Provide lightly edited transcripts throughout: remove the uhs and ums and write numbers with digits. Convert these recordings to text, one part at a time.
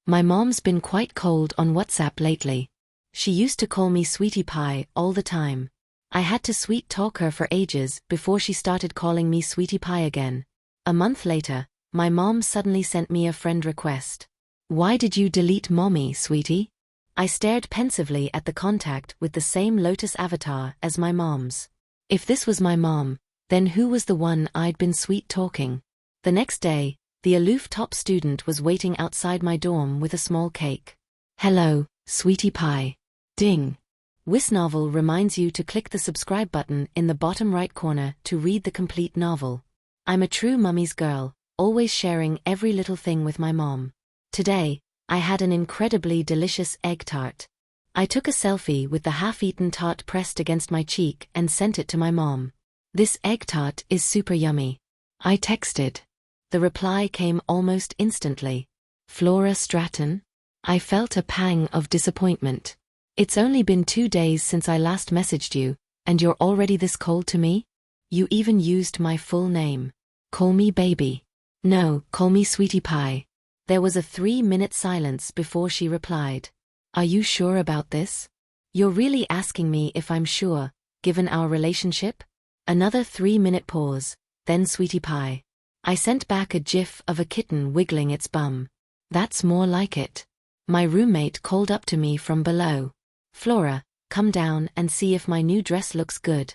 My mom's been quite cold on WhatsApp lately. She used to call me sweetie pie all the time. I had to sweet talk her for ages before she started calling me sweetie pie again. A month later, my mom suddenly sent me a friend request. Why did you delete mommy, sweetie? I stared pensively at the contact with the same lotus avatar as my mom's. If this was my mom, then who was the one I'd been sweet talking? The next day, the aloof top student was waiting outside my dorm with a small cake. Hello, sweetie pie. Ding. This novel reminds you to click the subscribe button in the bottom right corner to read the complete novel. I'm a true mummy's girl, always sharing every little thing with my mom. Today, I had an incredibly delicious egg tart. I took a selfie with the half-eaten tart pressed against my cheek and sent it to my mom. This egg tart is super yummy. I texted. The reply came almost instantly. Flora Stratton? I felt a pang of disappointment. It's only been 2 days since I last messaged you, and you're already this cold to me? You even used my full name. Call me baby. No, call me sweetie pie. There was a 3-minute silence before she replied. Are you sure about this? You're really asking me if I'm sure, given our relationship? Another 3-minute pause, then sweetie pie. I sent back a gif of a kitten wiggling its bum. That's more like it. My roommate called up to me from below. Flora, come down and see if my new dress looks good.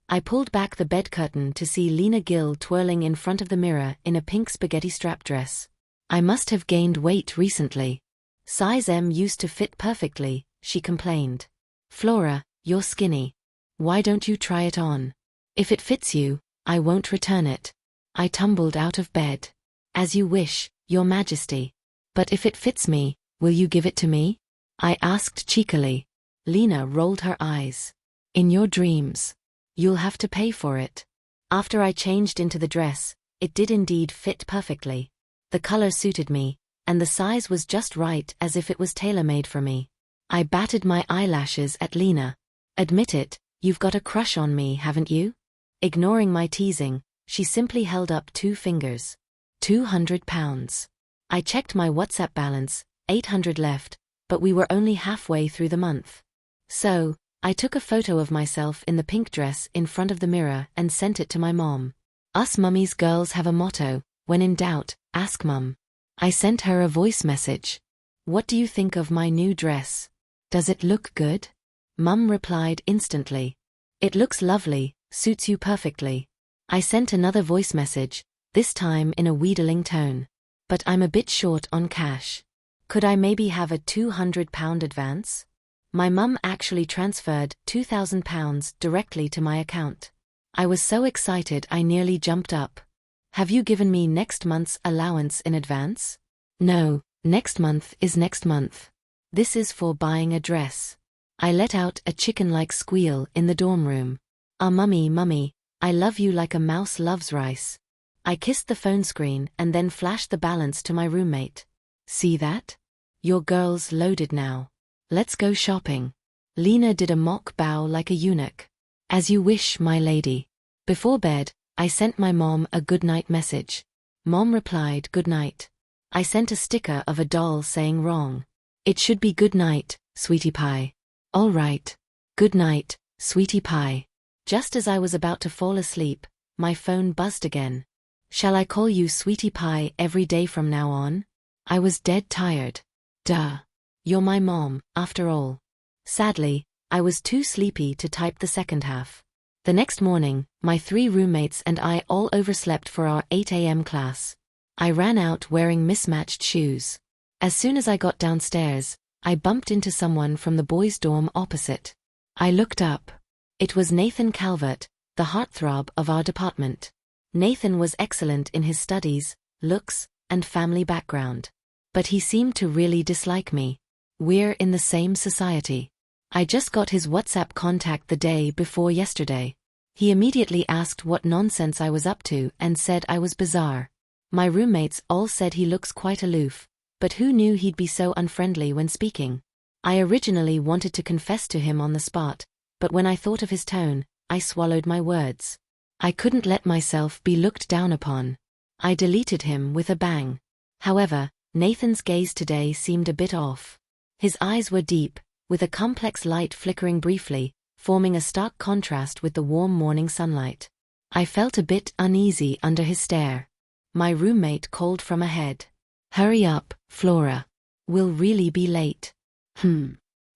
I pulled back the bed curtain to see Lena Gill twirling in front of the mirror in a pink spaghetti strap dress. I must have gained weight recently. Size M used to fit perfectly, she complained. Flora, you're skinny. Why don't you try it on? If it fits you, I won't return it. I tumbled out of bed. As you wish, Your Majesty. But if it fits me, will you give it to me? I asked cheekily. Lena rolled her eyes. In your dreams. You'll have to pay for it. After I changed into the dress, it did indeed fit perfectly. The color suited me, and the size was just right as if it was tailor-made for me. I batted my eyelashes at Lena. Admit it, you've got a crush on me, haven't you? Ignoring my teasing, she simply held up 2 fingers. £200. I checked my WhatsApp balance, 800 left, but we were only halfway through the month. So, I took a photo of myself in the pink dress in front of the mirror and sent it to my mom. Us mummies girls have a motto, when in doubt, ask mum. I sent her a voice message. What do you think of my new dress? Does it look good? Mum replied instantly. It looks lovely, suits you perfectly. I sent another voice message, this time in a wheedling tone. But I'm a bit short on cash. Could I maybe have a £200 advance? My mum actually transferred £2,000 directly to my account. I was so excited I nearly jumped up. Have you given me next month's allowance in advance? No, next month is next month. This is for buying a dress. I let out a chicken-like squeal in the dorm room. Ah, mummy, I love you like a mouse loves rice. I kissed the phone screen and then flashed the balance to my roommate. See that? Your girl's loaded now. Let's go shopping. Lena did a mock bow like a eunuch. As you wish, my lady. Before bed, I sent my mom a good-night message. Mom replied good night. I sent a sticker of a doll saying wrong. It should be good night, sweetie pie. All right. Good night, sweetie pie. Just as I was about to fall asleep, my phone buzzed again. Shall I call you sweetie pie every day from now on? I was dead tired. Duh. You're my mom, after all. Sadly, I was too sleepy to type the second half. The next morning, my 3 roommates and I all overslept for our 8 a.m. class. I ran out wearing mismatched shoes. As soon as I got downstairs, I bumped into someone from the boys' dorm opposite. I looked up. It was Nathan Calvert, the heartthrob of our department. Nathan was excellent in his studies, looks, and family background. But he seemed to really dislike me. We're in the same society. I just got his WhatsApp contact the day before yesterday. He immediately asked what nonsense I was up to and said I was bizarre. My roommates all said he looks quite aloof, but who knew he'd be so unfriendly when speaking? I originally wanted to confess to him on the spot, but when I thought of his tone, I swallowed my words. I couldn't let myself be looked down upon. I deleted him with a bang. However, Nathan's gaze today seemed a bit off. His eyes were deep, with a complex light flickering briefly, forming a stark contrast with the warm morning sunlight. I felt a bit uneasy under his stare. My roommate called from ahead. "Hurry up, Flora. We'll really be late."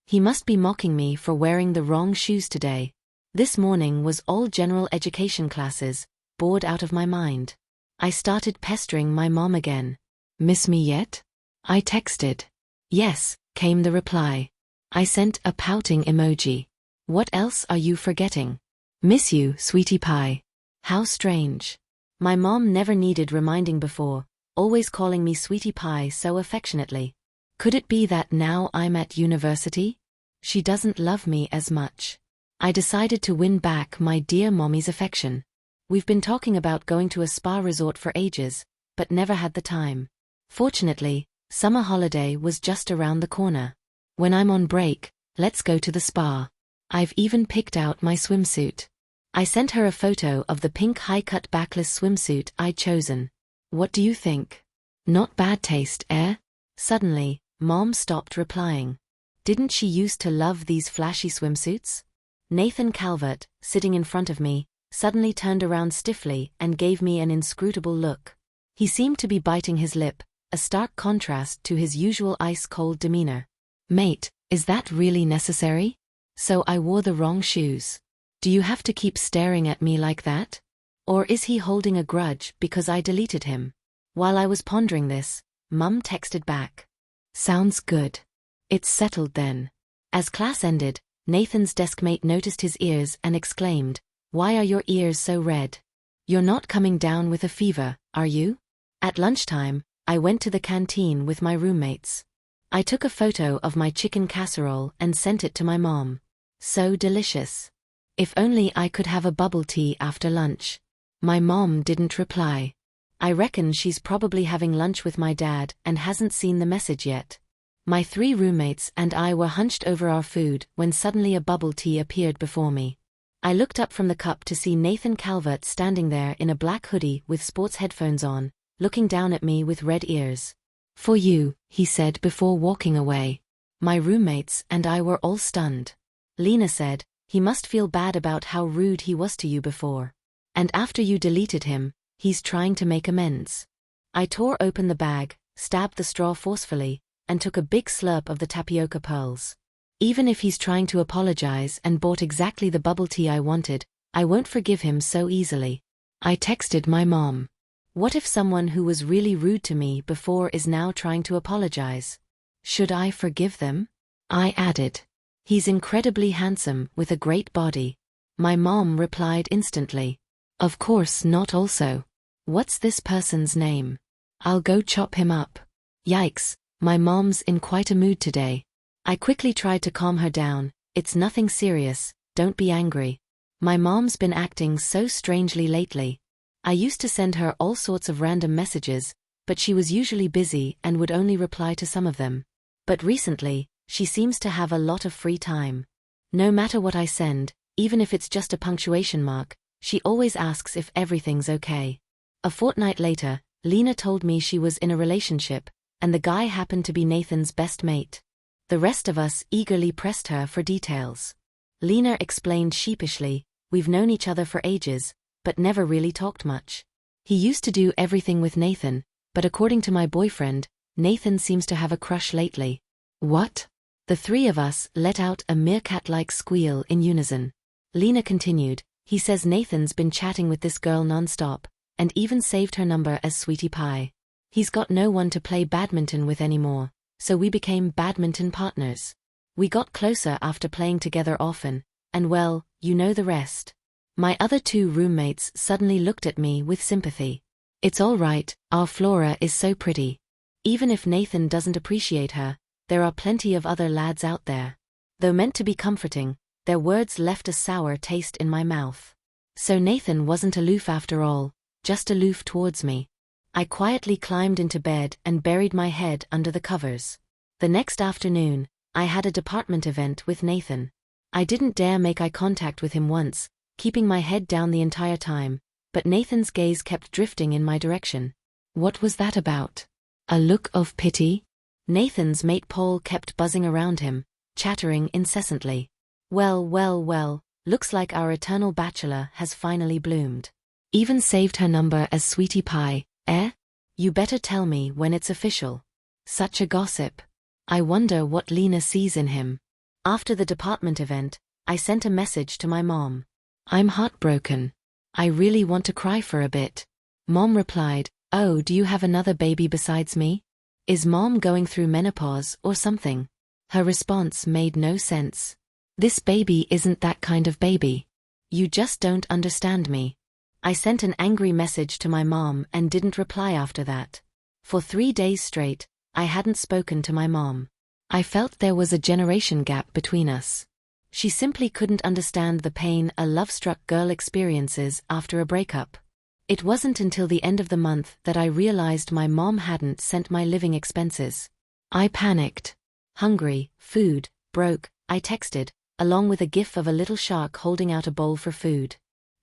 He must be mocking me for wearing the wrong shoes today. This morning was all general education classes, bored out of my mind. I started pestering my mom again. "Miss me yet?" I texted. "Yes," came the reply. I sent a pouting emoji. "What else are you forgetting?" "Miss you, sweetie pie." How strange. My mom never needed reminding before, always calling me sweetie pie so affectionately. Could it be that now I'm at university? She doesn't love me as much. I decided to win back my dear mommy's affection. We've been talking about going to a spa resort for ages, but never had the time. Fortunately, summer holiday was just around the corner. When I'm on break, let's go to the spa. I've even picked out my swimsuit. I sent her a photo of the pink high-cut backless swimsuit I'd chosen. What do you think? Not bad taste, eh? Suddenly, Mom stopped replying. Didn't she used to love these flashy swimsuits? Nathan Calvert, sitting in front of me, suddenly turned around stiffly and gave me an inscrutable look. He seemed to be biting his lip, a stark contrast to his usual ice-cold demeanor. "Mate, is that really necessary? So I wore the wrong shoes. Do you have to keep staring at me like that? Or is he holding a grudge because I deleted him?" While I was pondering this, Mum texted back. "Sounds good. It's settled then." As class ended, Nathan's deskmate noticed his ears and exclaimed, "Why are your ears so red? You're not coming down with a fever, are you?" At lunchtime, I went to the canteen with my roommates. I took a photo of my chicken casserole and sent it to my mom. So delicious. If only I could have a bubble tea after lunch. My mom didn't reply. I reckon she's probably having lunch with my dad and hasn't seen the message yet. My 3 roommates and I were hunched over our food when suddenly a bubble tea appeared before me. I looked up from the cup to see Nathan Calvert standing there in a black hoodie with sports headphones on, looking down at me with red ears. "For you," he said before walking away. My roommates and I were all stunned. Lena said, "He must feel bad about how rude he was to you before. And after you deleted him, he's trying to make amends." I tore open the bag, stabbed the straw forcefully, and took a big slurp of the tapioca pearls. Even if he's trying to apologize and bought exactly the bubble tea I wanted, I won't forgive him so easily. I texted my mom. What if someone who was really rude to me before is now trying to apologize? Should I forgive them? I added. He's incredibly handsome with a great body. My mom replied instantly. Of course not also. What's this person's name? I'll go chop him up. Yikes, my mom's in quite a mood today. I quickly tried to calm her down. It's nothing serious, don't be angry. My mom's been acting so strangely lately. I used to send her all sorts of random messages, but she was usually busy and would only reply to some of them. But recently, she seems to have a lot of free time. No matter what I send, even if it's just a punctuation mark, she always asks if everything's okay. A fortnight later, Lena told me she was in a relationship, and the guy happened to be Nathan's best mate. The rest of us eagerly pressed her for details. Lena explained sheepishly, "We've known each other for ages, but never really talked much. He used to do everything with Nathan, but according to my boyfriend, Nathan seems to have a crush lately." What? The 3 of us let out a meerkat-like squeal in unison. Lena continued, "He says Nathan's been chatting with this girl non-stop, and even saved her number as Sweetie Pie. He's got no one to play badminton with anymore, so we became badminton partners. We got closer after playing together often, and well, you know the rest." My other 2 roommates suddenly looked at me with sympathy. "It's all right, our Flora is so pretty. Even if Nathan doesn't appreciate her, there are plenty of other lads out there." Though meant to be comforting, their words left a sour taste in my mouth. So Nathan wasn't aloof after all, just aloof towards me. I quietly climbed into bed and buried my head under the covers. The next afternoon, I had a department event with Nathan. I didn't dare make eye contact with him once, keeping my head down the entire time, but Nathan's gaze kept drifting in my direction. What was that about? A look of pity? Nathan's mate Paul kept buzzing around him, chattering incessantly. Well, well, well, looks like our eternal bachelor has finally bloomed. Even saved her number as Sweetie Pie, eh? You better tell me when it's official. Such a gossip. I wonder what Lena sees in him. After the department event, I sent a message to my mom. I'm heartbroken. I really want to cry for a bit. Mom replied, oh, do you have another baby besides me? Is Mom going through menopause or something? Her response made no sense. This baby isn't that kind of baby. You just don't understand me. I sent an angry message to my mom and didn't reply after that. For 3 days straight, I hadn't spoken to my mom. I felt there was a generation gap between us. She simply couldn't understand the pain a love-struck girl experiences after a breakup. It wasn't until the end of the month that I realized my mom hadn't sent my living expenses. I panicked. Hungry, food, broke, I texted, along with a gif of a little shark holding out a bowl for food.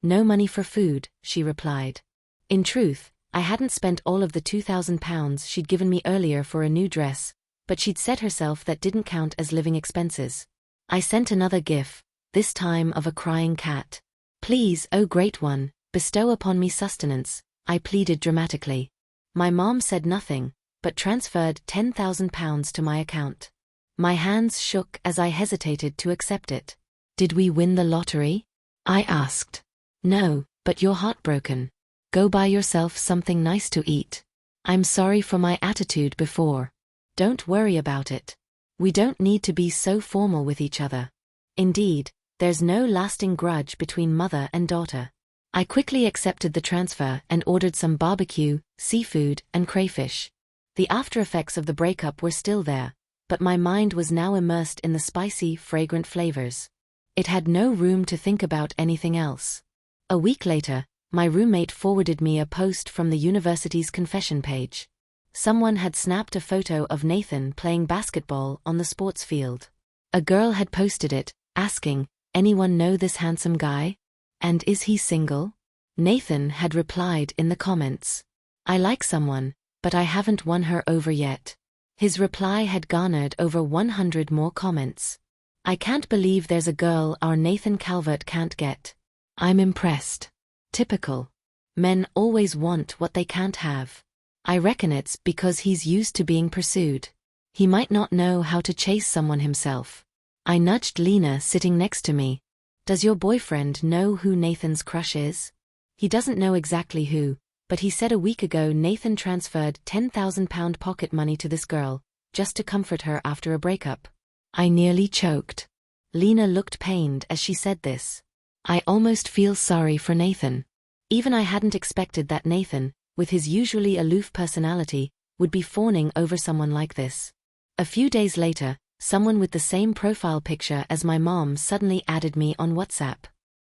No money for food, she replied. In truth, I hadn't spent all of the £2,000 she'd given me earlier for a new dress, but she'd said herself that didn't count as living expenses. I sent another gif, this time of a crying cat. Please, oh great one, bestow upon me sustenance, I pleaded dramatically. My mom said nothing, but transferred £10,000 to my account. My hands shook as I hesitated to accept it. Did we win the lottery? I asked. No, but you're heartbroken. Go buy yourself something nice to eat. I'm sorry for my attitude before. Don't worry about it. We don't need to be so formal with each other. Indeed, there's no lasting grudge between mother and daughter. I quickly accepted the transfer and ordered some barbecue, seafood, and crayfish. The after-effects of the breakup were still there, but my mind was now immersed in the spicy, fragrant flavors. It had no room to think about anything else. A week later, my roommate forwarded me a post from the university's confession page. Someone had snapped a photo of Nathan playing basketball on the sports field. A girl had posted it, asking, anyone know this handsome guy? And is he single? Nathan had replied in the comments. I like someone, but I haven't won her over yet. His reply had garnered over 100 more comments. I can't believe there's a girl our Nathan Calvert can't get. I'm impressed. Typical. Men always want what they can't have. I reckon it's because he's used to being pursued. He might not know how to chase someone himself. I nudged Lena sitting next to me. Does your boyfriend know who Nathan's crush is? He doesn't know exactly who, but he said a week ago Nathan transferred £10,000 pocket money to this girl, just to comfort her after a breakup. I nearly choked. Lena looked pained as she said this. I almost feel sorry for Nathan. Even I hadn't expected that Nathan, with his usually aloof personality, would be fawning over someone like this. A few days later, someone with the same profile picture as my mom suddenly added me on WhatsApp.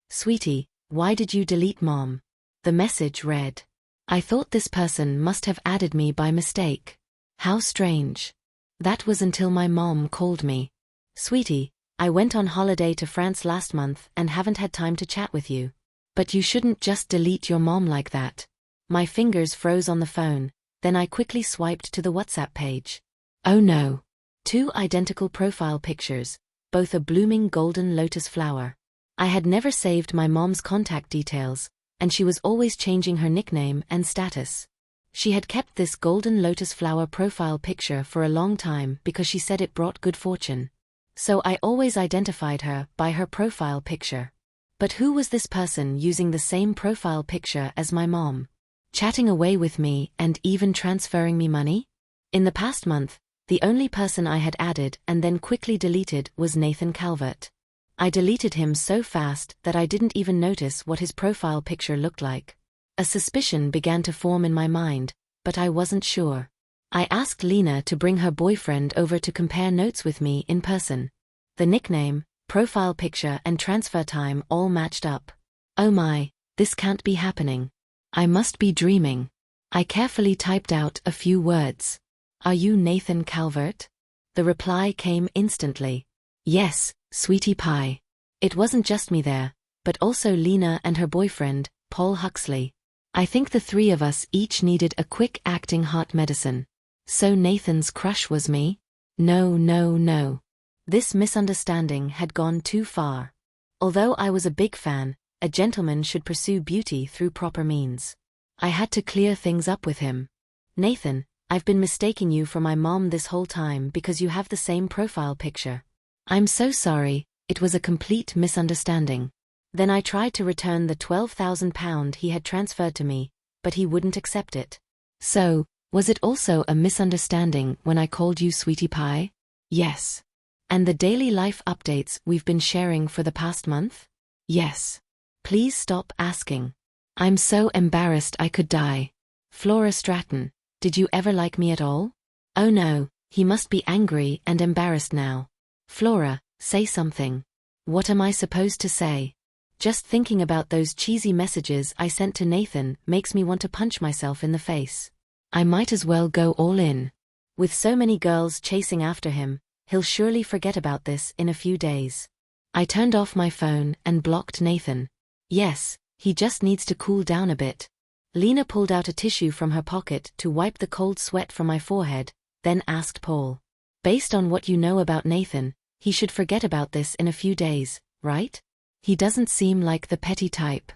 Sweetie, why did you delete Mom? The message read. I thought this person must have added me by mistake. How strange. That was until my mom called me. Sweetie, I went on holiday to France last month and haven't had time to chat with you. But you shouldn't just delete your mom like that. My fingers froze on the phone, then I quickly swiped to the WhatsApp page. Oh no. 2 identical profile pictures, both a blooming golden lotus flower. I had never saved my mom's contact details, and she was always changing her nickname and status. She had kept this golden lotus flower profile picture for a long time because she said it brought good fortune. So I always identified her by her profile picture. But who was this person using the same profile picture as my mom? Chatting away with me and even transferring me money? In the past month, the only person I had added and then quickly deleted was Nathan Calvert. I deleted him so fast that I didn't even notice what his profile picture looked like. A suspicion began to form in my mind, but I wasn't sure. I asked Lena to bring her boyfriend over to compare notes with me in person. The nickname, profile picture and transfer time all matched up. Oh my, this can't be happening. I must be dreaming. I carefully typed out a few words. Are you Nathan Calvert? The reply came instantly. Yes, Sweetie Pie. It wasn't just me there, but also Lena and her boyfriend, Paul Huxley. I think the 3 of us each needed a quick acting heart medicine. So Nathan's crush was me? No, no, no. This misunderstanding had gone too far. Although I was a big fan, a gentleman should pursue beauty through proper means. I had to clear things up with him. Nathan, I've been mistaking you for my mom this whole time because you have the same profile picture. I'm so sorry, it was a complete misunderstanding. Then I tried to return the £12,000 he had transferred to me, but he wouldn't accept it. So, was it also a misunderstanding when I called you Sweetie Pie? Yes. And the daily life updates we've been sharing for the past month? Yes. Please stop asking. I'm so embarrassed I could die. Flora Stratton, did you ever like me at all? Oh no, he must be angry and embarrassed now. Flora, say something. What am I supposed to say? Just thinking about those cheesy messages I sent to Nathan makes me want to punch myself in the face. I might as well go all in. With so many girls chasing after him, he'll surely forget about this in a few days. I turned off my phone and blocked Nathan. Yes, he just needs to cool down a bit. Lena pulled out a tissue from her pocket to wipe the cold sweat from my forehead, then asked Paul. Based on what you know about Nathan, he should forget about this in a few days, right? He doesn't seem like the petty type.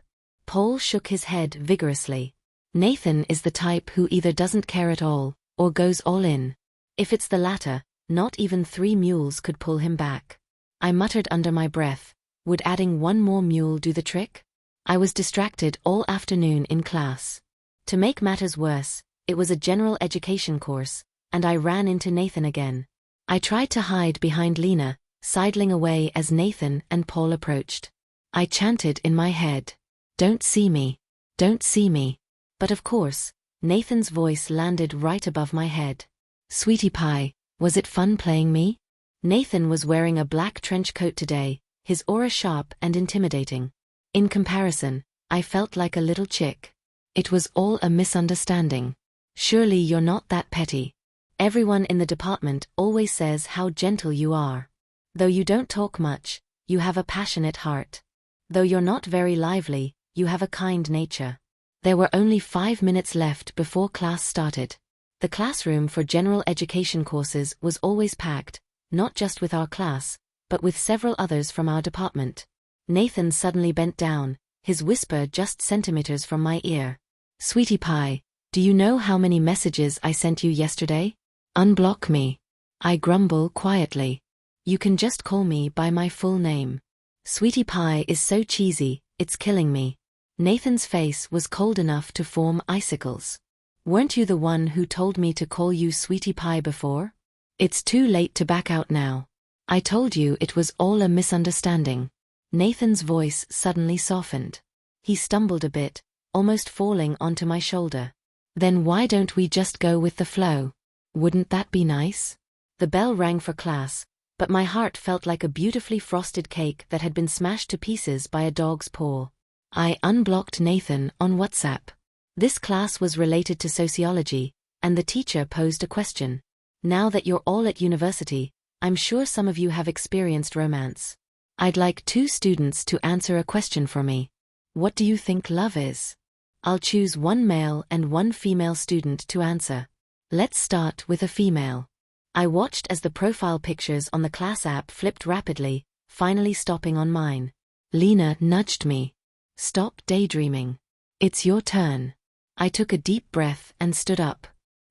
Paul shook his head vigorously. Nathan is the type who either doesn't care at all, or goes all in. If it's the latter, not even 3 mules could pull him back. I muttered under my breath, would adding 1 more mule do the trick? I was distracted all afternoon in class. To make matters worse, it was a general education course, and I ran into Nathan again. I tried to hide behind Lena, sidling away as Nathan and Paul approached. I chanted in my head, "Don't see me, don't see me." But of course, Nathan's voice landed right above my head. Sweetie Pie, was it fun playing me? Nathan was wearing a black trench coat today, his aura sharp and intimidating. In comparison, I felt like a little chick. It was all a misunderstanding. Surely you're not that petty. Everyone in the department always says how gentle you are. Though you don't talk much, you have a passionate heart. Though you're not very lively, you have a kind nature. There were only 5 minutes left before class started. The classroom for general education courses was always packed, not just with our class, but with several others from our department. Nathan suddenly bent down, his whisper just centimeters from my ear. Sweetie Pie, do you know how many messages I sent you yesterday? Unblock me. I grumble quietly. You can just call me by my full name. Sweetie Pie is so cheesy, it's killing me. Nathan's face was cold enough to form icicles. Weren't you the one who told me to call you Sweetie Pie before? It's too late to back out now. I told you it was all a misunderstanding. Nathan's voice suddenly softened. He stumbled a bit, almost falling onto my shoulder. Then why don't we just go with the flow? Wouldn't that be nice? The bell rang for class, but my heart felt like a beautifully frosted cake that had been smashed to pieces by a dog's paw. I unblocked Nathan on WhatsApp. This class was related to sociology, and the teacher posed a question. Now that you're all at university, I'm sure some of you have experienced romance. I'd like 2 students to answer a question for me. What do you think love is? I'll choose 1 male and 1 female student to answer. Let's start with a female. I watched as the profile pictures on the class app flipped rapidly, finally stopping on mine. Lena nudged me. Stop daydreaming. It's your turn. I took a deep breath and stood up.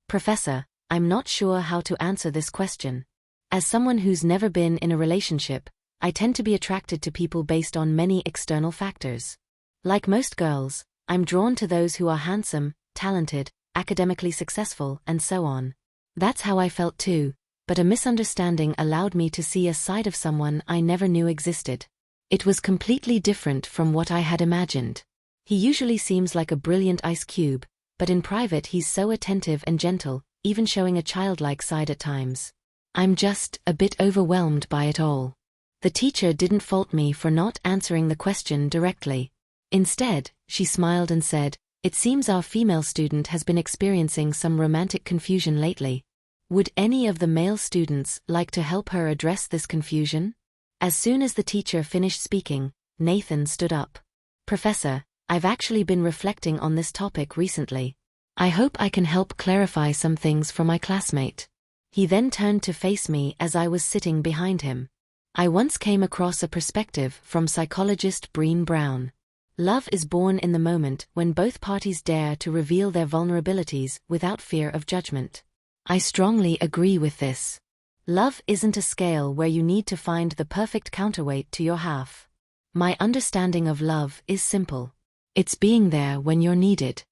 Professor, I'm not sure how to answer this question. As someone who's never been in a relationship, I tend to be attracted to people based on many external factors. Like most girls, I'm drawn to those who are handsome, talented, academically successful, and so on. That's how I felt too, but a misunderstanding allowed me to see a side of someone I never knew existed. It was completely different from what I had imagined. He usually seems like a brilliant ice cube, but in private he's so attentive and gentle, even showing a childlike side at times. I'm just a bit overwhelmed by it all. The teacher didn't fault me for not answering the question directly. Instead, she smiled and said, "It seems our female student has been experiencing some romantic confusion lately. Would any of the male students like to help her address this confusion?" As soon as the teacher finished speaking, Nathan stood up. "Professor, I've actually been reflecting on this topic recently. I hope I can help clarify some things for my classmate. He then turned to face me as I was sitting behind him. I once came across a perspective from psychologist Brené Brown. Love is born in the moment when both parties dare to reveal their vulnerabilities without fear of judgment. I strongly agree with this. Love isn't a scale where you need to find the perfect counterweight to your half. My understanding of love is simple. It's being there when you're needed.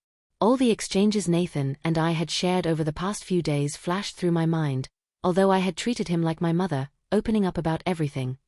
All the exchanges Nathan and I had shared over the past few days flashed through my mind, although I had treated him like my mother, opening up about everything.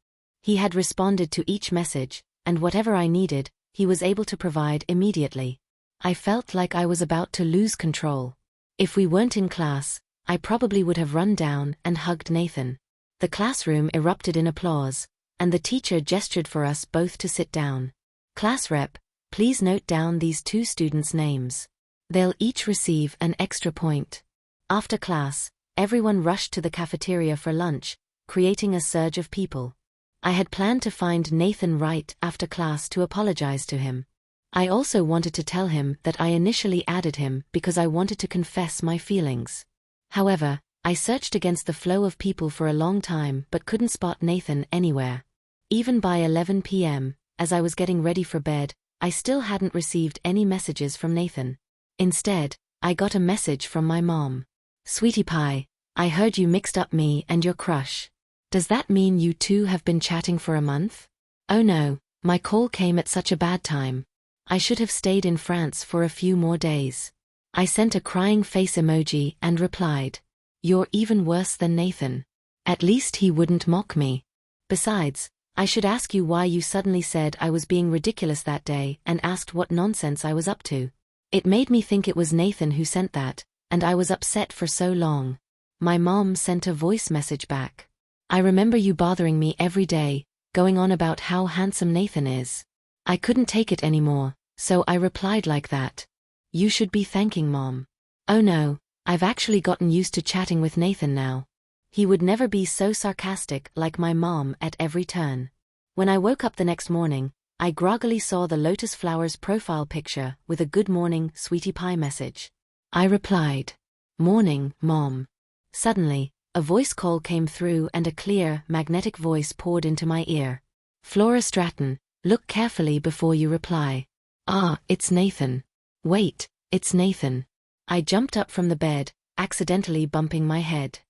He had responded to each message, and whatever I needed, he was able to provide immediately. I felt like I was about to lose control. If we weren't in class, I probably would have run down and hugged Nathan. The classroom erupted in applause, and the teacher gestured for us both to sit down. Class rep, please note down these two students' names. They'll each receive an extra point. After class, everyone rushed to the cafeteria for lunch, creating a surge of people. I had planned to find Nathan right after class to apologize to him. I also wanted to tell him that I initially added him because I wanted to confess my feelings. However, I searched against the flow of people for a long time but couldn't spot Nathan anywhere. Even by 11 p.m., as I was getting ready for bed, I still hadn't received any messages from Nathan. Instead, I got a message from my mom. "Sweetie pie, I heard you mixed up me and your crush. Does that mean you two have been chatting for a month?" Oh no, my call came at such a bad time. I should have stayed in France for a few more days. I sent a crying face emoji and replied, "You're even worse than Nathan. At least he wouldn't mock me. Besides, I should ask you why you suddenly said I was being ridiculous that day and asked what nonsense I was up to. It made me think it was Nathan who sent that, and I was upset for so long." My mom sent a voice message back. "I remember you bothering me every day, going on about how handsome Nathan is. I couldn't take it anymore, so I replied like that. You should be thanking Mom. Oh no, I've actually gotten used to chatting with Nathan now. He would never be so sarcastic like my mom at every turn." When I woke up the next morning, I groggily saw the Lotus Flowers profile picture with a "Good morning, sweetie pie" message. I replied, "Morning, Mom." Suddenly, a voice call came through and a clear, magnetic voice poured into my ear. "Flora Stratton, look carefully before you reply." "Ah, it's Nathan." "Wait, it's Nathan." I jumped up from the bed, accidentally bumping my head.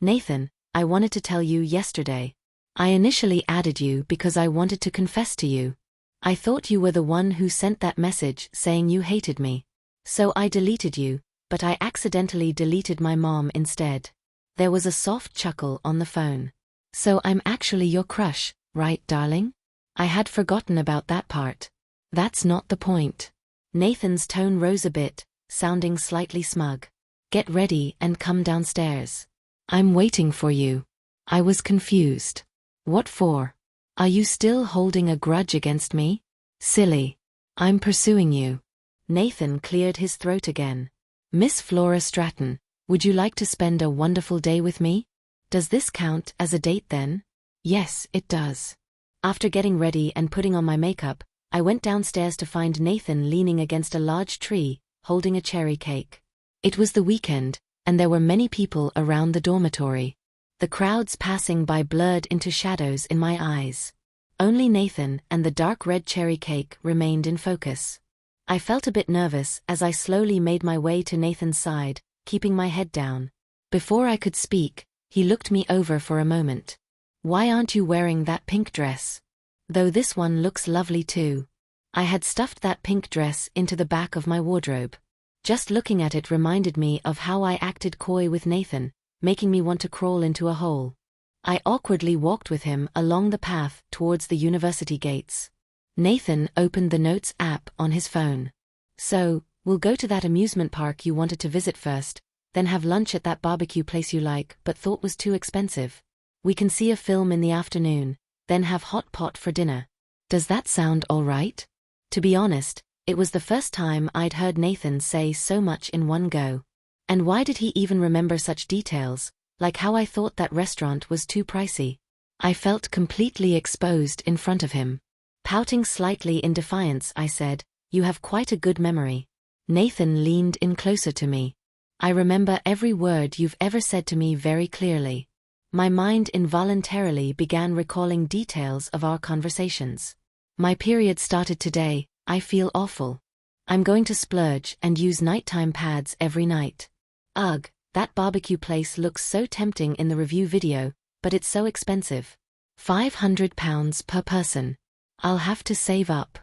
"Nathan, I wanted to tell you yesterday. I initially added you because I wanted to confess to you. I thought you were the one who sent that message saying you hated me. So I deleted you, but I accidentally deleted my mom instead." There was a soft chuckle on the phone. "So I'm actually your crush, right, darling? I had forgotten about that part." "That's not the point." Nathan's tone rose a bit, sounding slightly smug. "Get ready and come downstairs. I'm waiting for you." I was confused. "What for? Are you still holding a grudge against me? Silly. I'm pursuing you." Nathan cleared his throat again. "Miss Flora Stratton, would you like to spend a wonderful day with me? Does this count as a date then?" "Yes, it does." After getting ready and putting on my makeup, I went downstairs to find Nathan leaning against a large tree, holding a cherry cake. It was the weekend, and there were many people around the dormitory. The crowds passing by blurred into shadows in my eyes. Only Nathan and the dark red cherry cake remained in focus. I felt a bit nervous as I slowly made my way to Nathan's side, keeping my head down. Before I could speak, he looked me over for a moment. "Why aren't you wearing that pink dress? Though this one looks lovely too." I had stuffed that pink dress into the back of my wardrobe. Just looking at it reminded me of how I acted coy with Nathan, making me want to crawl into a hole. I awkwardly walked with him along the path towards the university gates. Nathan opened the Notes app on his phone. "So, we'll go to that amusement park you wanted to visit first, then have lunch at that barbecue place you like but thought was too expensive. We can see a film in the afternoon, then have hot pot for dinner. Does that sound all right?" To be honest, it was the first time I'd heard Nathan say so much in one go. And why did he even remember such details, like how I thought that restaurant was too pricey? I felt completely exposed in front of him. Pouting slightly in defiance, I said, "You have quite a good memory." Nathan leaned in closer to me. I remember every word you've ever said to me very clearly. My mind involuntarily began recalling details of our conversations. My period started today, I feel awful. I'm going to splurge and use nighttime pads every night. Ugh, that barbecue place looks so tempting in the review video, but it's so expensive. £500 per person. I'll have to save up.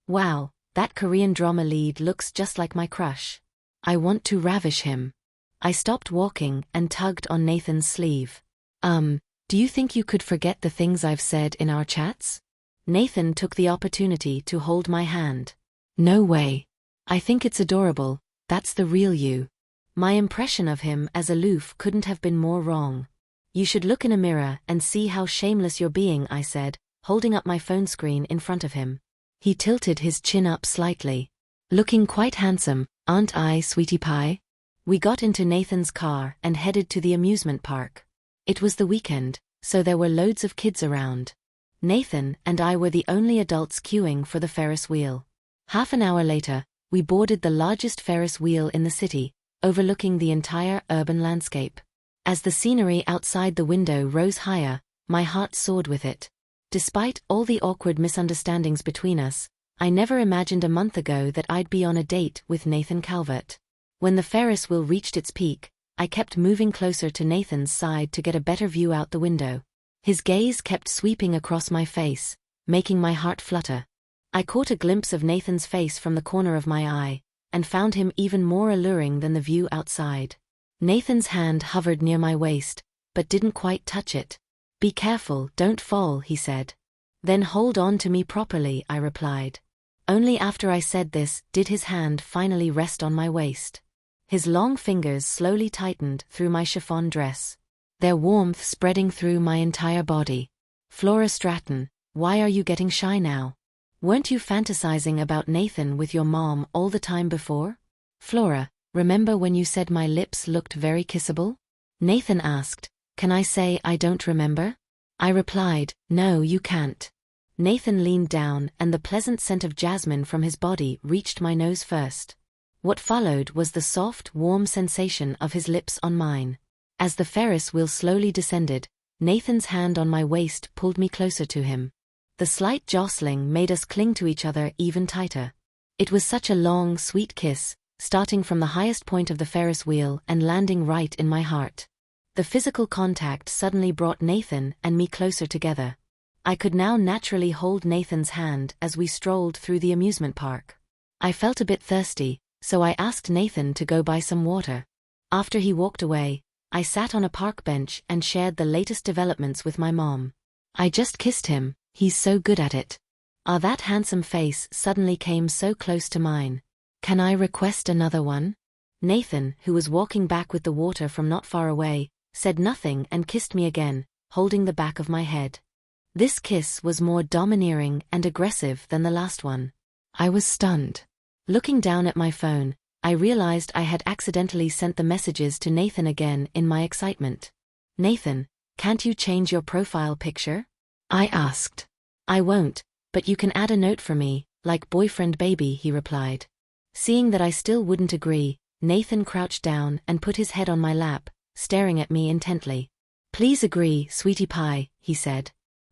Wow, that Korean drama lead looks just like my crush. I want to ravish him. I stopped walking and tugged on Nathan's sleeve. Do you think you could forget the things I've said in our chats? Nathan took the opportunity to hold my hand. No way. I think it's adorable, that's the real you. My impression of him as aloof couldn't have been more wrong. You should look in a mirror and see how shameless you're being, I said, holding up my phone screen in front of him. He tilted his chin up slightly. Looking quite handsome, aren't I, sweetie pie? We got into Nathan's car and headed to the amusement park. It was the weekend, so there were loads of kids around. Nathan and I were the only adults queuing for the Ferris wheel. Half an hour later, we boarded the largest Ferris wheel in the city, overlooking the entire urban landscape. As the scenery outside the window rose higher, my heart soared with it. Despite all the awkward misunderstandings between us, I never imagined a month ago that I'd be on a date with Nathan Calvert. When the Ferris wheel reached its peak, I kept moving closer to Nathan's side to get a better view out the window. His gaze kept sweeping across my face, making my heart flutter. I caught a glimpse of Nathan's face from the corner of my eye, and found him even more alluring than the view outside. Nathan's hand hovered near my waist, but didn't quite touch it. Be careful, don't fall, he said. Then hold on to me properly, I replied. Only after I said this did his hand finally rest on my waist. His long fingers slowly tightened through my chiffon dress, their warmth spreading through my entire body. Flora Stratton, why are you getting shy now? Weren't you fantasizing about Nathan with your mom all the time before? Flora, remember when you said my lips looked very kissable? Nathan asked, can I say I don't remember? I replied, no you can't. Nathan leaned down and the pleasant scent of jasmine from his body reached my nose first. What followed was the soft, warm sensation of his lips on mine. As the Ferris wheel slowly descended, Nathan's hand on my waist pulled me closer to him. The slight jostling made us cling to each other even tighter. It was such a long, sweet kiss, starting from the highest point of the Ferris wheel and landing right in my heart. The physical contact suddenly brought Nathan and me closer together. I could now naturally hold Nathan's hand as we strolled through the amusement park. I felt a bit thirsty, so I asked Nathan to go buy some water. After he walked away, I sat on a park bench and shared the latest developments with my mom. I just kissed him, he's so good at it. That handsome face suddenly came so close to mine. Can I request another one? Nathan, who was walking back with the water from not far away, said nothing and kissed me again, holding the back of my head. This kiss was more domineering and aggressive than the last one. I was stunned. Looking down at my phone, I realized I had accidentally sent the messages to Nathan again in my excitement. Nathan, can't you change your profile picture? I asked. I won't, but you can add a note for me, like boyfriend baby, he replied. Seeing that I still wouldn't agree, Nathan crouched down and put his head on my lap, staring at me intently. Please agree, sweetie pie, he said.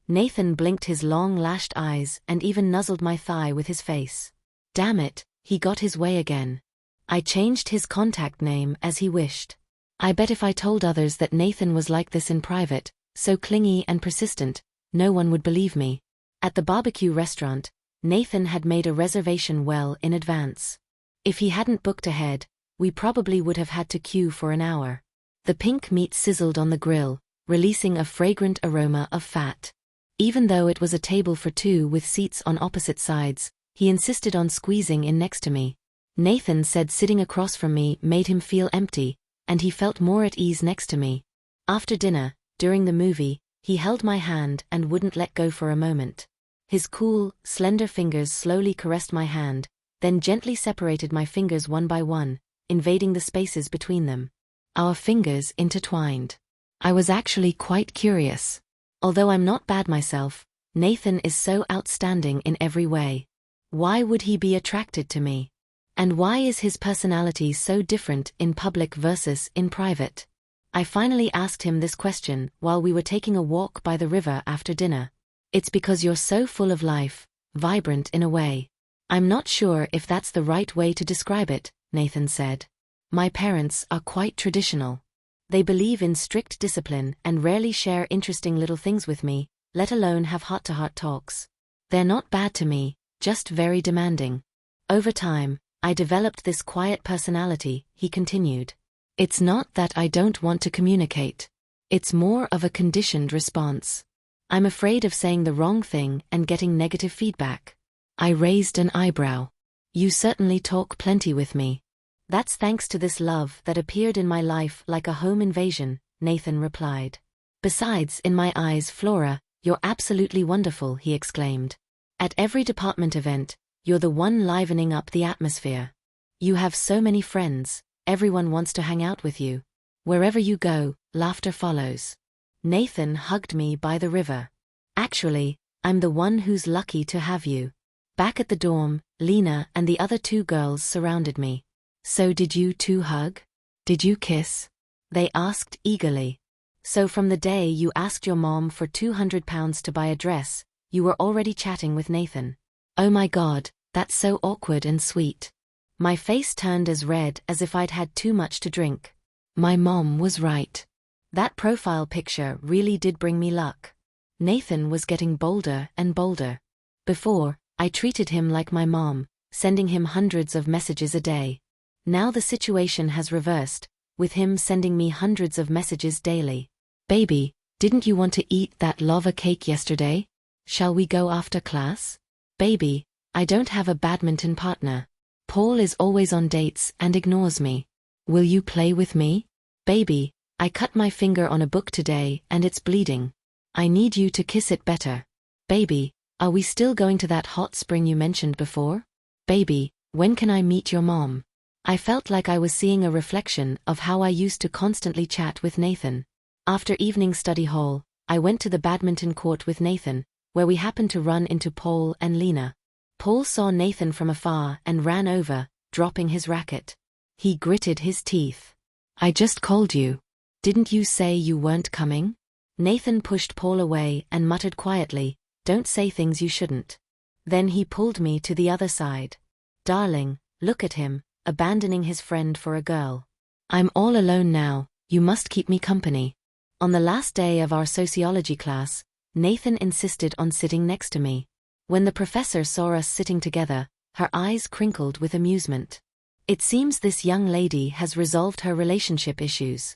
Nathan blinked his long lashed eyes and even nuzzled my thigh with his face. Damn it, he got his way again. I changed his contact name as he wished. I bet if I told others that Nathan was like this in private, so clingy and persistent, no one would believe me. At the barbecue restaurant, Nathan had made a reservation well in advance. If he hadn't booked ahead, we probably would have had to queue for an hour. The pink meat sizzled on the grill, releasing a fragrant aroma of fat. Even though it was a table for two with seats on opposite sides, he insisted on squeezing in next to me. Nathan said sitting across from me made him feel empty, and he felt more at ease next to me. After dinner, during the movie, he held my hand and wouldn't let go for a moment. His cool, slender fingers slowly caressed my hand, then gently separated my fingers one by one, invading the spaces between them. Our fingers intertwined. I was actually quite curious. Although I'm not bad myself, Nathan is so outstanding in every way. Why would he be attracted to me? And why is his personality so different in public versus in private? I finally asked him this question while we were taking a walk by the river after dinner. It's because you're so full of life, vibrant in a way. I'm not sure if that's the right way to describe it, Nathan said. My parents are quite traditional. They believe in strict discipline and rarely share interesting little things with me, let alone have heart-to-heart talks. They're not bad to me, just very demanding. Over time, I developed this quiet personality, he continued. It's not that I don't want to communicate. It's more of a conditioned response. I'm afraid of saying the wrong thing and getting negative feedback. I raised an eyebrow. You certainly talk plenty with me. That's thanks to this love that appeared in my life like a home invasion, Nathan replied. Besides, in my eyes, Flora, you're absolutely wonderful, he exclaimed. At every department event, you're the one livening up the atmosphere. You have so many friends, everyone wants to hang out with you. Wherever you go, laughter follows. Nathan hugged me by the river. Actually, I'm the one who's lucky to have you. Back at the dorm, Lena and the other two girls surrounded me. So did you two hug? Did you kiss? They asked eagerly. So from the day you asked your mom for £200 to buy a dress, you were already chatting with Nathan. Oh my God, that's so awkward and sweet. My face turned as red as if I'd had too much to drink. My mom was right. That profile picture really did bring me luck. Nathan was getting bolder and bolder. Before, I treated him like my mom, sending him hundreds of messages a day. Now the situation has reversed, with him sending me hundreds of messages daily. Baby, didn't you want to eat that lava cake yesterday? Shall we go after class? Baby, I don't have a badminton partner. Paul is always on dates and ignores me. Will you play with me? Baby, I cut my finger on a book today and it's bleeding. I need you to kiss it better. Baby, are we still going to that hot spring you mentioned before? Baby, when can I meet your mom? I felt like I was seeing a reflection of how I used to constantly chat with Nathan. After evening study hall, I went to the badminton court with Nathan, where we happened to run into Paul and Lena. Paul saw Nathan from afar and ran over, dropping his racket. He gritted his teeth. I just called you. Didn't you say you weren't coming? Nathan pushed Paul away and muttered quietly, don't say things you shouldn't. Then he pulled me to the other side. Darling, look at him, abandoning his friend for a girl. I'm all alone now, you must keep me company. On the last day of our sociology class, Nathan insisted on sitting next to me. When the professor saw us sitting together, her eyes crinkled with amusement. It seems this young lady has resolved her relationship issues.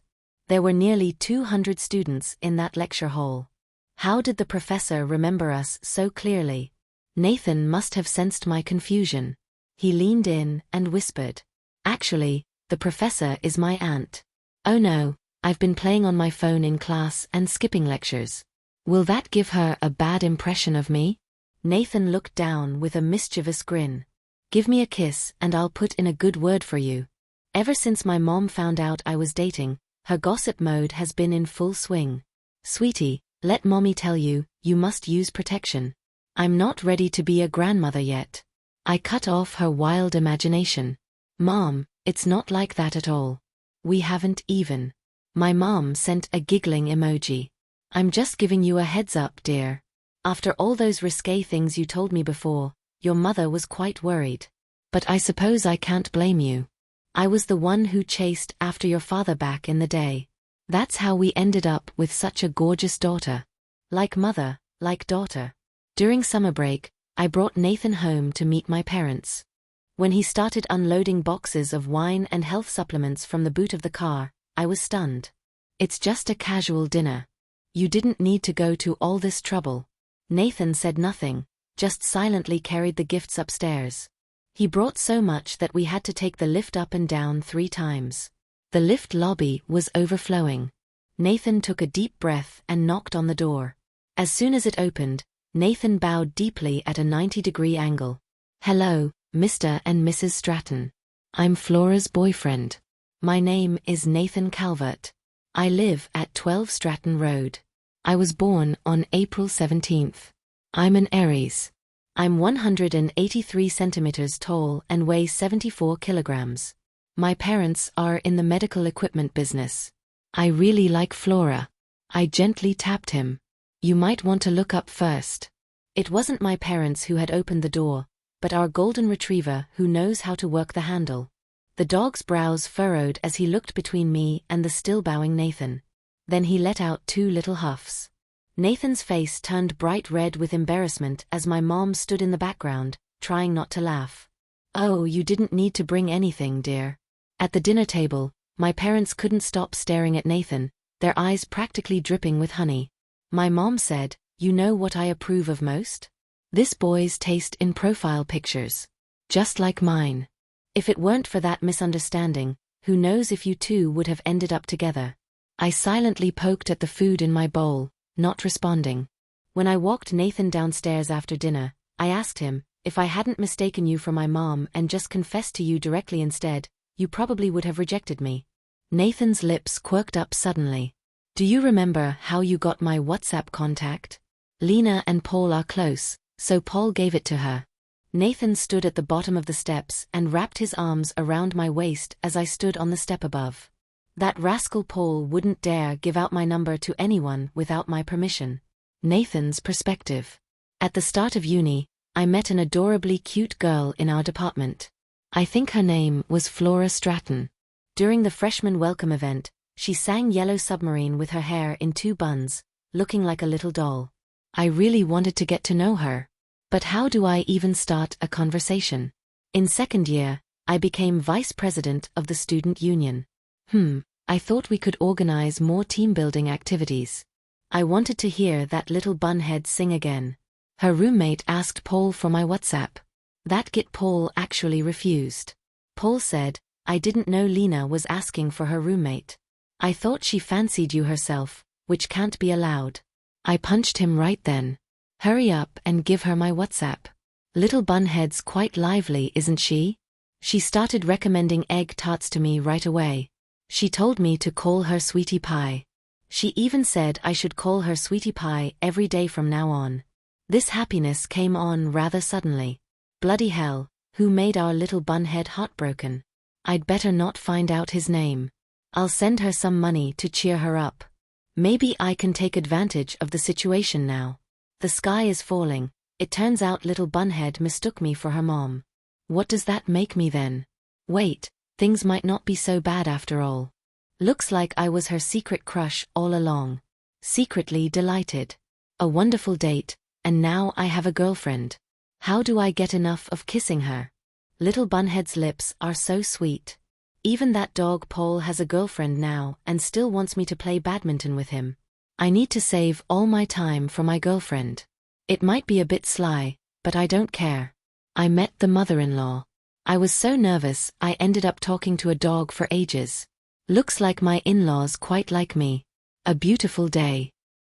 There were nearly 200 students in that lecture hall. How did the professor remember us so clearly? Nathan must have sensed my confusion. He leaned in and whispered. Actually, the professor is my aunt. Oh no, I've been playing on my phone in class and skipping lectures. Will that give her a bad impression of me? Nathan looked down with a mischievous grin. Give me a kiss and I'll put in a good word for you. Ever since my mom found out I was dating, her gossip mode has been in full swing. Sweetie, let mommy tell you, you must use protection. I'm not ready to be a grandmother yet. I cut off her wild imagination. Mom, it's not like that at all. We haven't even. My mom sent a giggling emoji. I'm just giving you a heads up, dear. After all those risque things you told me before, your mother was quite worried. But I suppose I can't blame you. I was the one who chased after your father back in the day. That's how we ended up with such a gorgeous daughter. Like mother, like daughter. During summer break, I brought Nathan home to meet my parents. When he started unloading boxes of wine and health supplements from the boot of the car, I was stunned. It's just a casual dinner. You didn't need to go to all this trouble. Nathan said nothing, just silently carried the gifts upstairs. He brought so much that we had to take the lift up and down 3 times. The lift lobby was overflowing. Nathan took a deep breath and knocked on the door. As soon as it opened, Nathan bowed deeply at a 90-degree angle. Hello, Mr. and Mrs. Stratton. I'm Flora's boyfriend. My name is Nathan Calvert. I live at 12 Stratton Road. I was born on April 17th. I'm an Aries. I'm 183 centimeters tall and weigh 74 kilograms. My parents are in the medical equipment business. I really like Flora. I gently tapped him. You might want to look up first. It wasn't my parents who had opened the door, but our golden retriever who knows how to work the handle. The dog's brows furrowed as he looked between me and the still bowing Nathan. Then he let out 2 little huffs. Nathan's face turned bright red with embarrassment as my mom stood in the background, trying not to laugh. Oh, you didn't need to bring anything, dear. At the dinner table, my parents couldn't stop staring at Nathan, their eyes practically dripping with honey. My mom said, "You know what I approve of most? This boy's taste in profile pictures. Just like mine. If it weren't for that misunderstanding, who knows if you two would have ended up together." I silently poked at the food in my bowl, not responding. When I walked Nathan downstairs after dinner, I asked him, "If I hadn't mistaken you for my mom and just confessed to you directly instead, you probably would have rejected me." Nathan's lips quirked up suddenly. "Do you remember how you got my WhatsApp contact? Lena and Paul are close, so Paul gave it to her." Nathan stood at the bottom of the steps and wrapped his arms around my waist as I stood on the step above. "That rascal Paul wouldn't dare give out my number to anyone without my permission." Nathan's perspective. At the start of uni, I met an adorably cute girl in our department. I think her name was Flora Stratton. During the freshman welcome event, she sang Yellow Submarine with her hair in 2 buns, looking like a little doll. I really wanted to get to know her. But how do I even start a conversation? In second year, I became vice president of the student union. I thought we could organize more team-building activities. I wanted to hear that little bunhead sing again. Her roommate asked Paul for my WhatsApp. That git Paul actually refused. Paul said, "I didn't know Lena was asking for her roommate. I thought she fancied you herself, which can't be allowed." I punched him right then. "Hurry up and give her my WhatsApp. Little bunhead's quite lively, isn't she? She started recommending egg tarts to me right away. She told me to call her Sweetie Pie. She even said I should call her Sweetie Pie every day from now on." This happiness came on rather suddenly. Bloody hell, who made our little bunhead heartbroken? I'd better not find out his name. I'll send her some money to cheer her up. Maybe I can take advantage of the situation now. The sky is falling. It turns out little bunhead mistook me for her mom. What does that make me then? Wait, things might not be so bad after all. Looks like I was her secret crush all along. Secretly delighted. A wonderful date, and now I have a girlfriend. How do I get enough of kissing her? Little bunhead's lips are so sweet. Even that dog Paul has a girlfriend now and still wants me to play badminton with him. I need to save all my time for my girlfriend. It might be a bit sly, but I don't care. I met the mother-in-law. I was so nervous I ended up talking to a dog for ages. Looks like my in-laws quite like me. A beautiful day.